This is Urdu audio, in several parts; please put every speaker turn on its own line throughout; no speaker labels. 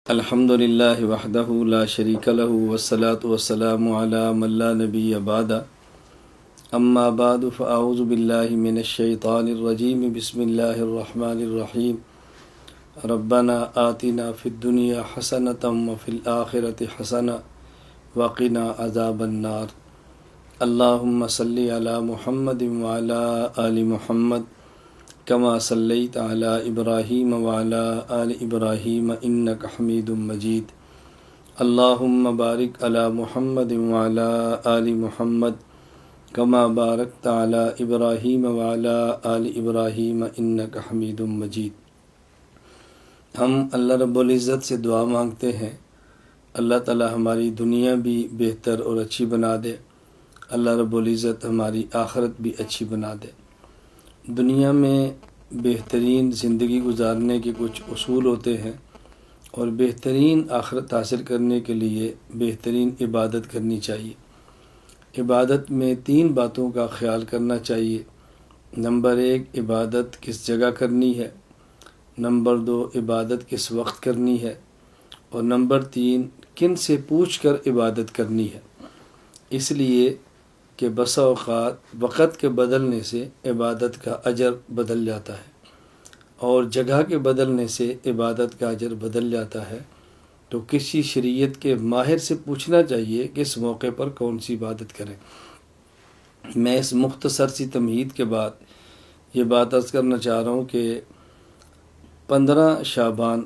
الحمد للہ وحدہ لا شریک لہ والصلاة والسلام علی من لا نبی بعد اما بعد فاعوذ باللہ من الشیطان الرجیم بسم اللہ الرحمن الرحیم ربنا آتنا فی الدنیا حسنۃ وفی الآخرۃ حسنۃ وقنا عذاب النار اللہم صلی علی محمد وعلی آل محمد کما صلیت علی ابراہیم وعلی آل ابراہیم انک حمید مجید اللہم بارک علی محمد وعلی آل محمد کما بارکت علی ابراہیم وعلی آل ابراہیم انک حمید مجید۔ ہم اللہ رب العزت سے دعا مانگتے ہیں اللہ تعالی ہماری دنیا بھی بہتر اور اچھی بنا دے، اللہ رب العزت ہماری آخرت بھی اچھی بنا دے۔ دنیا میں بہترین زندگی گزارنے کے کچھ اصول ہوتے ہیں اور بہترین آخرت حاصل کرنے کے لیے بہترین عبادت کرنی چاہیے۔ عبادت میں 3 باتوں کا خیال کرنا چاہیے۔ نمبر 1، عبادت کس جگہ کرنی ہے۔ نمبر 2، عبادت کس وقت کرنی ہے۔ اور نمبر 3، کن سے پوچھ کر عبادت کرنی ہے۔ اس لیے کہ بسا اوقات وقت کے بدلنے سے عبادت کا اجر بدل جاتا ہے اور جگہ کے بدلنے سے عبادت کا اجر بدل جاتا ہے، تو کسی شریعت کے ماہر سے پوچھنا چاہیے کہ اس موقع پر کون سی عبادت کریں۔ میں اس مختصر سی تمہید کے بعد یہ بات عرض کرنا چاہ رہا ہوں کہ 15 شعبان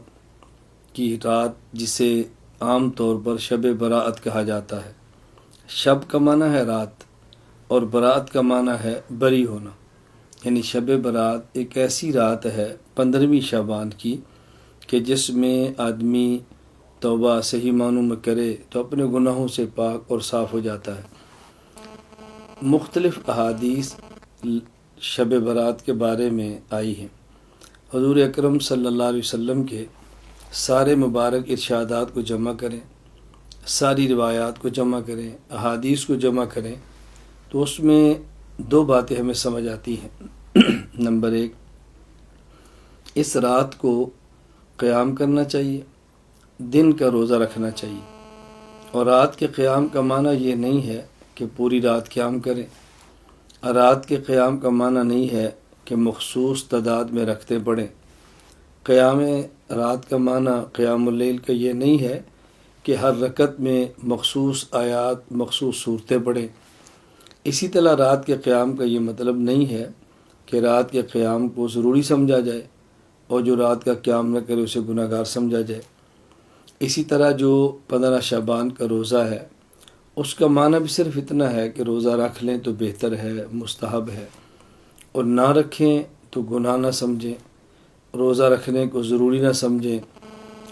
کی رات، جسے عام طور پر شب برات کہا جاتا ہے، شب کا معنی ہے رات اور برات کا معنی ہے بری ہونا، یعنی شب برات ایک ایسی رات ہے 15ویں شعبان کی کہ جس میں آدمی توبہ صحیح معنوں میں کرے تو اپنے گناہوں سے پاک اور صاف ہو جاتا ہے۔ مختلف احادیث شب برات کے بارے میں آئی ہیں۔ حضور اکرم صلی اللہ علیہ وسلم کے سارے مبارک ارشادات کو جمع کریں، ساری روایات کو جمع کریں، احادیث کو جمع کریں تو اس میں 2 باتیں ہمیں سمجھ آتی ہیں۔ نمبر 1، اس رات کو قیام کرنا چاہیے، دن کا روزہ رکھنا چاہیے۔ اور رات کے قیام کا معنی یہ نہیں ہے کہ پوری رات قیام کریں۔ رات کے قیام کا معنی نہیں ہے کہ مخصوص تعداد میں رکھتے پڑھیں۔ قیام رات کا معنی قیام اللیل کا یہ نہیں ہے کہ ہر رکعت میں مخصوص آیات، مخصوص صورتیں پڑھیں۔ اسی طرح رات کے قیام کا یہ مطلب نہیں ہے کہ رات کے قیام کو ضروری سمجھا جائے اور جو رات کا قیام نہ کرے اسے گناہ گار سمجھا جائے۔ اسی طرح جو 15 شعبان کا روزہ ہے، اس کا معنی بھی صرف اتنا ہے کہ روزہ رکھ لیں تو بہتر ہے، مستحب ہے، اور نہ رکھیں تو گناہ نہ سمجھیں، روزہ رکھنے کو ضروری نہ سمجھیں،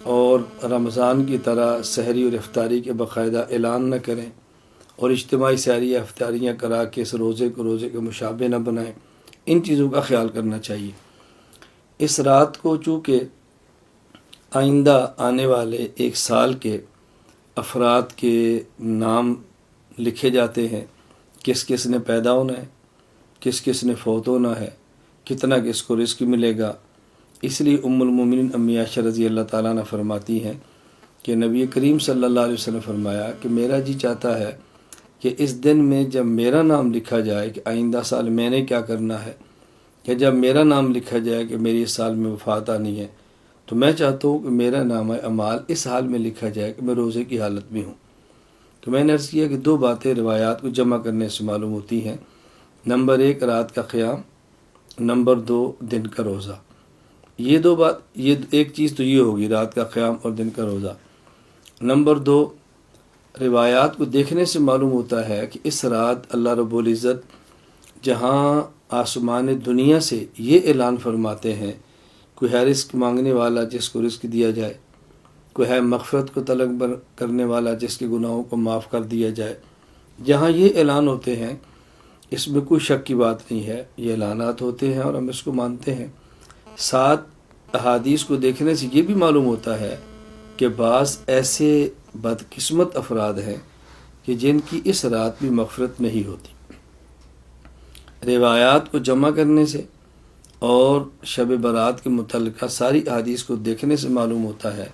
اور رمضان کی طرح سحری اور افطاری کے باقاعدہ اعلان نہ کریں اور اجتماعی سحری یا افطاریاں کرا کے اس روزے کو روزے کے مشابہ نہ بنائیں۔ ان چیزوں کا خیال کرنا چاہیے۔ اس رات کو چونکہ آئندہ آنے والے 1 سال کے افراد کے نام لکھے جاتے ہیں، کس کس نے پیدا ہونا ہے، کس کس نے فوت ہونا ہے، کتنا کس کو رزق ملے گا، اس لیے ام المومنین امی عائشہ رضی اللہ تعالیٰ عنہ فرماتی ہیں کہ نبی کریم صلی اللہ علیہ وسلم فرمایا کہ میرا جی چاہتا ہے کہ اس دن میں جب میرا نام لکھا جائے کہ آئندہ سال میں نے کیا کرنا ہے، کہ جب میرا نام لکھا جائے کہ میری اس سال میں وفات آنی ہے، تو میں چاہتا ہوں کہ میرا نام اعمال اس حال میں لکھا جائے کہ میں روزے کی حالت میں ہوں۔ تو میں نے عرض کیا کہ 2 باتیں روایات کو جمع کرنے سے معلوم ہوتی ہیں۔ نمبر 1، رات کا قیام، نمبر 2، دن کا روزہ۔ یہ 2 بات، یہ ایک چیز تو یہ ہوگی، رات کا قیام اور دن کا روزہ۔ نمبر 2، روایات کو دیکھنے سے معلوم ہوتا ہے کہ اس رات اللہ رب العزت جہاں آسمان دنیا سے یہ اعلان فرماتے ہیں، کوئی ہے رزق مانگنے والا جس کو رزق دیا جائے، کوئی ہے مغفرت کو طلب کرنے والا جس کے گناہوں کو معاف کر دیا جائے، جہاں یہ اعلان ہوتے ہیں اس میں کوئی شک کی بات نہیں ہے، یہ اعلانات ہوتے ہیں اور ہم اس کو مانتے ہیں۔ ساتھ احادیث کو دیکھنے سے یہ بھی معلوم ہوتا ہے کہ بعض ایسے بدقسمت افراد ہیں کہ جن کی اس رات بھی مغفرت نہیں ہوتی۔ روایات کو جمع کرنے سے اور شب برات کے متعلقہ ساری احادیث کو دیکھنے سے معلوم ہوتا ہے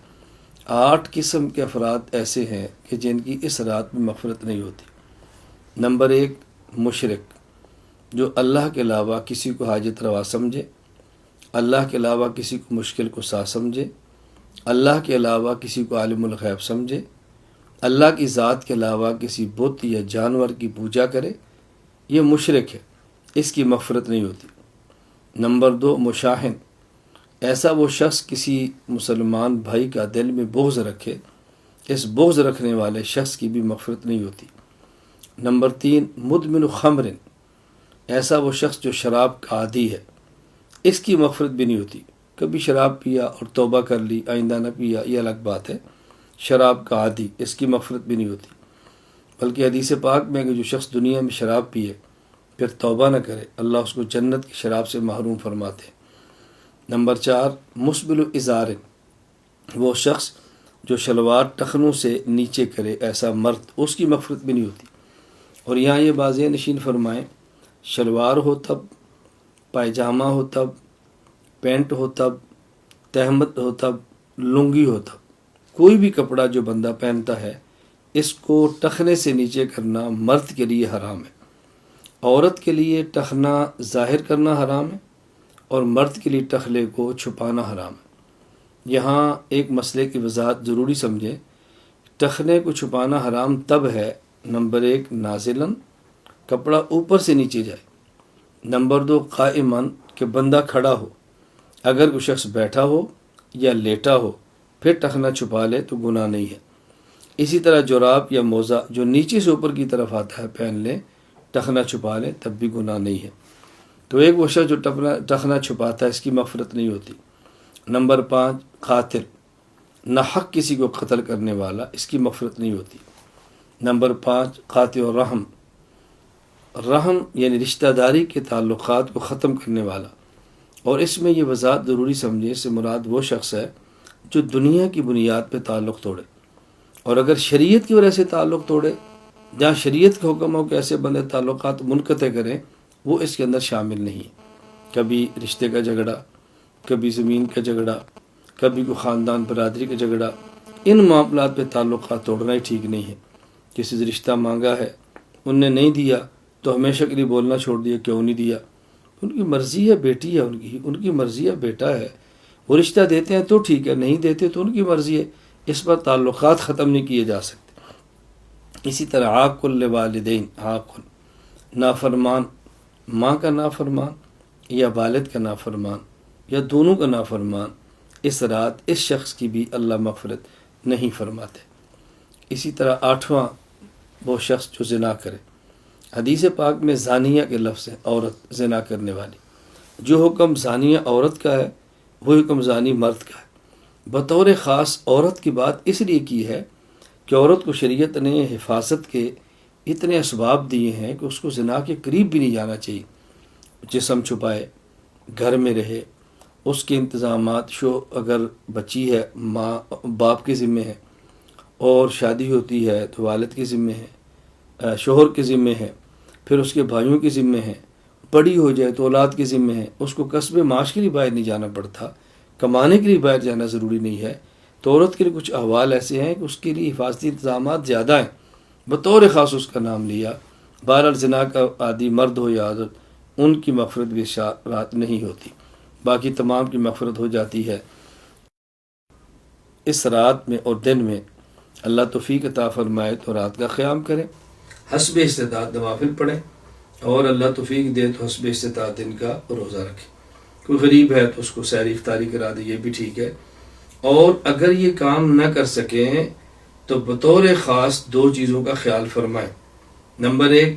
8 قسم کے افراد ایسے ہیں کہ جن کی اس رات میں مغفرت نہیں ہوتی۔ نمبر 1، مشرک، جو اللہ کے علاوہ کسی کو حاجت روا سمجھے، اللہ کے علاوہ کسی کو مشکل کو سا سمجھے، اللہ کے علاوہ کسی کو عالم الغیب سمجھے، اللہ کی ذات کے علاوہ کسی بت یا جانور کی پوجا کرے، یہ مشرک ہے، اس کی مغفرت نہیں ہوتی۔ نمبر 2، مشاہن، ایسا وہ شخص کسی مسلمان بھائی کا دل میں بغض رکھے، اس بغض رکھنے والے شخص کی بھی مغفرت نہیں ہوتی۔ نمبر 3، مدمن خمر، ایسا وہ شخص جو شراب کا عادی ہے، اس کی مغفرت بھی نہیں ہوتی۔ کبھی شراب پیا اور توبہ کر لی، آئندہ نہ پیا، یہ الگ بات ہے۔ شراب کا عادی، اس کی مغفرت بھی نہیں ہوتی۔ بلکہ حدیث پاک میں کہ جو شخص دنیا میں شراب پیے پھر توبہ نہ کرے، اللہ اس کو جنت کی شراب سے محروم فرماتے ہیں۔ نمبر 4، مسبل ازار، وہ شخص جو شلوار ٹخنوں سے نیچے کرے، ایسا مرد، اس کی مغفرت بھی نہیں ہوتی۔ اور یہاں یہ واضح نشین فرمائیں، شلوار ہو تب، پائجامہ ہو تب، پینٹ ہو تب، تہمت ہو تب، لنگی ہو تب، کوئی بھی کپڑا جو بندہ پہنتا ہے اس کو ٹخنے سے نیچے کرنا مرد کے لیے حرام ہے۔ عورت کے لیے ٹخنا ظاہر کرنا حرام ہے اور مرد کے لیے ٹخلے کو چھپانا حرام ہے۔ یہاں ایک مسئلے کی وضاحت ضروری سمجھیں، ٹخنے کو چھپانا حرام تب ہے، نمبر 1، نازلاً، کپڑا اوپر سے نیچے جائے۔ نمبر 2، قائماً، کہ بندہ کھڑا ہو، اگر کوئی شخص بیٹھا ہو یا لیٹا ہو پھر ٹخنا چھپا لے تو گناہ نہیں ہے۔ اسی طرح جراب یا موزہ جو نیچے سے اوپر کی طرف آتا ہے پہن لے، ٹخنا چھپا لے، تب بھی گناہ نہیں ہے۔ تو ایک وہ شخص جو ٹخنا چھپاتا ہے، اس کی مغفرت نہیں ہوتی۔ نمبر 5، قاتل، ناحق کسی کو قتل کرنے والا، اس کی مغفرت نہیں ہوتی۔ نمبر 5، قاطع الرحم، رحم یعنی رشتہ داری کے تعلقات کو ختم کرنے والا۔ اور اس میں یہ وضاحت ضروری سمجھے، اس سے مراد وہ شخص ہے جو دنیا کی بنیاد پہ تعلق توڑے، اور اگر شریعت کی وجہ سے تعلق توڑے، جہاں شریعت کا حکم ہو کہ ایسے بندے تعلقات منقطع کریں، وہ اس کے اندر شامل نہیں ہے۔ کبھی رشتے کا جھگڑا، کبھی زمین کا جھگڑا، کبھی کوئی خاندان برادری کا جھگڑا، ان معاملات پہ تعلقات توڑنا ہی ٹھیک نہیں ہے۔ کسی سے رشتہ مانگا ہے، ان نے نہیں دیا تو ہمیشہ کے لیے بولنا چھوڑ دیا، کیوں نہیں دیا؟ ان کی مرضی ہے، بیٹی ہے ان کی مرضی ہے، بیٹا ہے، وہ رشتہ دیتے ہیں تو ٹھیک ہے، نہیں دیتے تو ان کی مرضی ہے، اس پر تعلقات ختم نہیں کیے جا سکتے۔ اسی طرح عاق لوالدین، عاق، نافرمان، ماں کا نافرمان یا والد کا نافرمان یا دونوں کا نافرمان، اس رات اس شخص کی بھی اللہ مغفرت نہیں فرماتے۔ اسی طرح 8واں، وہ شخص جو زنا کرے۔ حدیث پاک میں زانیہ کے لفظ ہے، عورت، زنا کرنے والی۔ جو حکم زانیہ عورت کا ہے وہ حکم زانی مرد کا ہے۔ بطور خاص عورت کی بات اس لیے کی ہے کہ عورت کو شریعت نے حفاظت کے اتنے اسباب دیے ہیں کہ اس کو زنا کے قریب بھی نہیں جانا چاہیے۔ جسم چھپائے، گھر میں رہے، اس کے انتظامات، اگر بچی ہے ماں باپ کے ذمے ہے، اور شادی ہوتی ہے تو والد کے ذمے ہے، شوہر کے ذمے ہے، پھر اس کے بھائیوں کے ذمے ہے، بڑی ہو جائے تو اولاد کے ذمے ہے، اس کو قصب معاش کے لیے باہر نہیں جانا پڑتا، کمانے کے لیے باہر جانا ضروری نہیں ہے۔ تو عورت کے لیے کچھ احوال ایسے ہیں کہ اس کے لیے حفاظتی انتظامات زیادہ ہیں، بطور خاص اس کا نام لیا۔ بہرحال زنا کا عادی مرد ہو یا عورت، ان کی مغفرت بھی رات نہیں ہوتی، باقی تمام کی مغفرت ہو جاتی ہے۔ اس رات میں اور دن میں اللہ توفیق عطا فرمائے تو رات کا قیام کریں، حسب استطاعت نوافل پڑھیں، اور اللہ توفیق دے تو حسب استطاعت دن کا روزہ رکھیں۔ کوئی غریب ہے تو اس کو سحری افطاری کرا دے، یہ بھی ٹھیک ہے۔ اور اگر یہ کام نہ کر سکیں تو بطور خاص 2 چیزوں کا خیال فرمائیں۔ نمبر 1،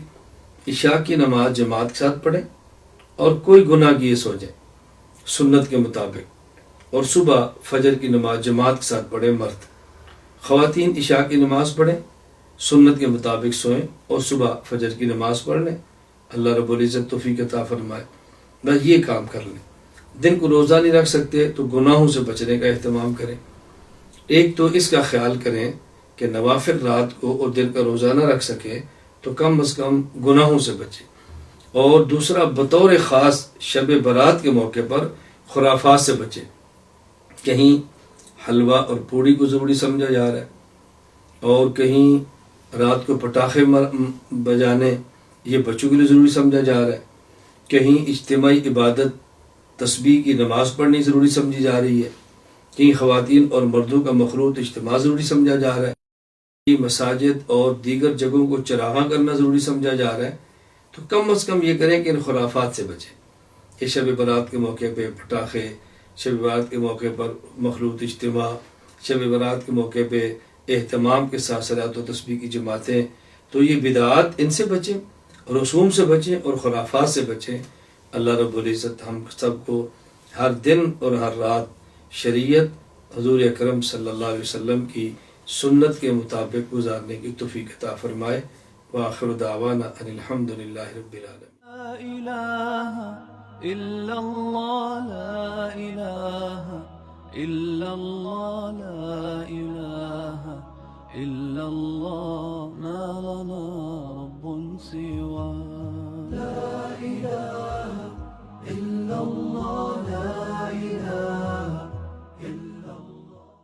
عشاء کی نماز جماعت کے ساتھ پڑھیں اور کوئی گناہ کیے سو جائیں سنت کے مطابق، اور صبح فجر کی نماز جماعت کے ساتھ پڑھیں مرد۔ خواتین عشاء کی نماز پڑھیں، سنت کے مطابق سوئیں اور صبح فجر کی نماز پڑھ لیں، اللہ رب العزت توفیق عطا فرمائے۔ بس یہ کام کر لیں۔ دن کو روزہ نہیں رکھ سکتے تو گناہوں سے بچنے کا اہتمام کریں۔ ایک تو اس کا خیال کریں کہ نوافل رات کو اور دن کا روزہ نہ رکھ سکیں تو کم از کم گناہوں سے بچیں، اور دوسرا بطور خاص شب برات کے موقع پر خرافات سے بچیں۔ کہیں حلوہ اور پوڑی کو ضروری سمجھا جا رہا ہے، اور کہیں رات کو پٹاخے بجانے یہ بچوں کے لیے ضروری سمجھا جا رہا ہے، کہیں اجتماعی عبادت تسبیح کی نماز پڑھنی ضروری سمجھی جا رہی ہے، کہیں خواتین اور مردوں کا مخلوط اجتماع ضروری سمجھا جا رہا ہے، کہیں مساجد اور دیگر جگہوں کو چراغاں کرنا ضروری سمجھا جا رہا ہے۔ تو کم از کم یہ کریں کہ ان خرافات سے بچیں کہ شب برات کے موقع پہ پٹاخے، شب برات کے موقع پر مخلوط اجتماع، شب برات کے موقع پہ اہتمام کے ساتھ صلاۃ و تسبیح کی جماعتیں، تو یہ بدعات ان سے بچیں، رسوم سے بچیں اور خرافات سے بچیں۔ اللہ رب العزت ہم سب کو ہر دن اور ہر رات شریعت حضور اکرم صلی اللہ علیہ وسلم کی سنت کے مطابق گزارنے کی توفیق عطا فرمائے۔ وآخر دعوانا ان الحمد للہ رب العالمین۔
لا إله إلا الله، لا إله إلا الله، لا إله